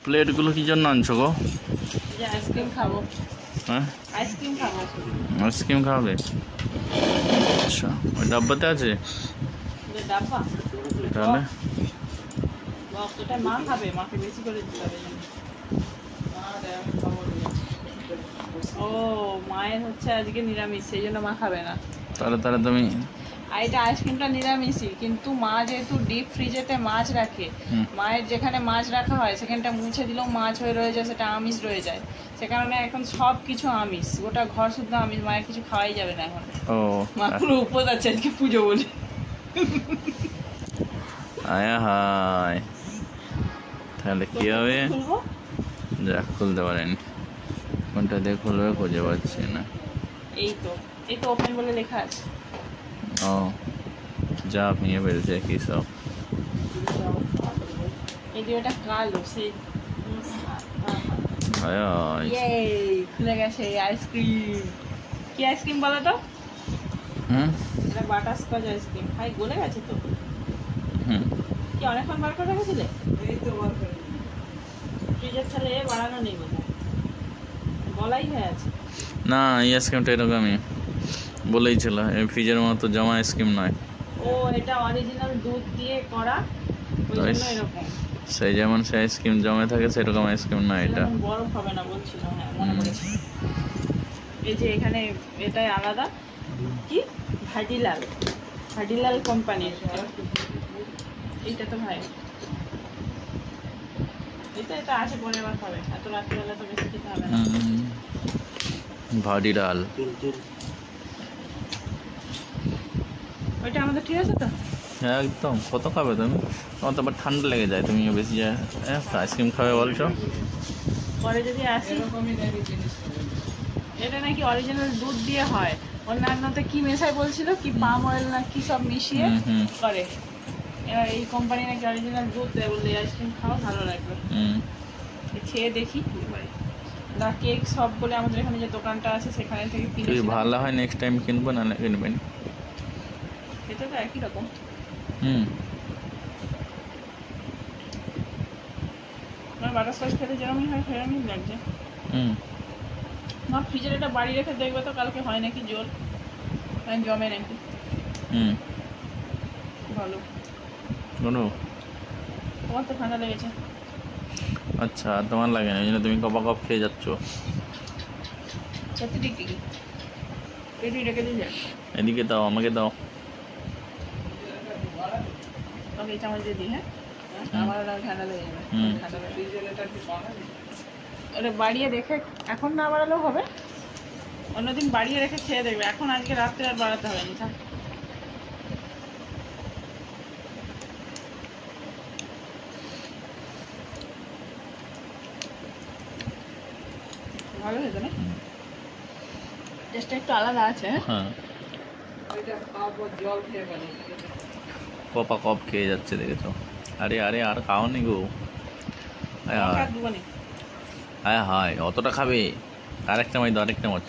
প্লেটগুলো কি জন্য আনছো গো? আইসক্রিম খাবো। হ্যাঁ, আইসক্রিম খাবো। আইসক্রিম খাবে? আচ্ছা, ওই ডাব্বাতে আছে ডাব্বা তাহলে? ওটা মা খাবে, মাকে বেশি করে দিতে হবে। ও মায়ের হচ্ছে আজকে নিরামিষ, সেই জন্য মা খাবে না। তাহলে তাহলে তুমি আর এটা আইসক্রিমটা নিরামিষই, কিন্তু মা যেহেতু ডিপ ফ্রিজেতে মাছ রাখে, মায়ের যেখানে মাছ রাখা হয় সেখানটা মুছে দিলেও মাছ হয়ে রয়ে যায়, সেটা আমিষ রয়ে যায়। সে কারণে এখন সব কিছু আমিষ, গোটা ঘর শুদ্ধ আমিষ, মায়ের কিছু খাওয়াই যাবে না এখন। ও মা পুরো উপোস আছে আজকে পুজো বলে। আয়া হায়, তাহলে কি হবে? খুলবো? যাক, খুলতে পারেনি। কোনটা দিয়ে খুলবে খুঁজে পাচ্ছি না। এই তো ওপেন বলে লেখা আছে। ও যা ভেঙে ফেলছে কি সব। এই যে এটা কালো, সেই খুলে গেছে আইসক্রিম। কি আইসক্রিম বলো তো? এটা বাটারস্কচ আইসক্রিম। ভাই গলে গেছে তো। কি অনেকক্ষণ বার করে রেখেছিলে? এই তো বার করে। ফ্রিজের ছালে বাড়ানো নেই বোধহয়, গলাই হয়ে আছে। না, এই আইসক্রিমটা এরকমই বলেই ছিল, এই ফ্রিজের মতো জমা আইসক্রিম নয়। ও এটা অরিজিনাল দুধ দিয়ে করা, ওই জন্য এরকম। সেই যেমন সে আইসক্রিম জমে থাকে সেরকম আইসক্রিম না এটা। বরফ হবে না বলছিল, হ্যাঁ মনে পড়েছে। এই যে এখানে এটাই আলাদা, কি ভাডিলাল কোম্পানির। এইটা তো ভাই, এটা আছে, পরে আবার খাবে। এত রাত্রিবেলা তো বেশি খেতে হবে না। ভাডিলাল ওইটা আমাদের ঠিক আছে তো? হ্যাঁ একদম। কত খাবে তুমি? তোমার তো আবার ঠান্ডা লেগে যায়, তুমি বেশি আইসক্রিম খাবে বলছো। পরে যদি আসি, এটা নাকি অরিজিনাল দুধ দিয়ে হয়, অন্যান্যতে কি মেশায় বলছিল, কি পাম অয়েল না কি সব মিশিয়ে করে। এবার এই কোম্পানি নাকি অরিজিনাল দুধ দেয়, বললে আইসক্রিম খাওয়া ভালো লাগবে। খেয়ে দেখি না। কেক সব বলে আমাদের এখানে যে দোকানটা আছে সেখানে থেকে কিনে, ভালো হয় নেক্সট টাইম কিনবো, না কিনবেন। এটা তো একই রকম। বাটারস্কচ খেতে যেরকমই হয় সেরকমই লাগছে। মা ফ্রিজের এটা বাড়ি রেখে দেখবে তো কালকে হয় নাকি জোর, জমে নাকি। ভালো। তোমার তো ঠান্ডা লেগেছে। আচ্ছা, তোমার লাগে না, এই জন্য তুমি কপা কপ খেয়ে যাচ্ছ। সত্যি টিকটিকি পেটি রেখে দিয়ে যায়। এদিকে দাও, আমাকে দাও। ওকে চামচ দিয়ে দিই। হ্যাঁ, আমার ঠান্ডা লেগে যাবে। ওটা বাড়িয়ে রেখে এখন না বাড়ালেও হবে, অন্যদিন বাড়িয়ে রেখে খেয়ে দেখবে। এখন আজকে রাত্রে আর বাড়াতে হবে না। ভালো হয়েছে না? টেস্টটা একটু আলাদা আছে। হ্যাঁ, জল খেয়ে গেল, কপা কপ খেয়ে যাচ্ছে দেখেছো। আরে আরে আর খাও নি গো। হায় হায়, অতটা খাবে? আরেক চামচ দাও, আরেক চামচ।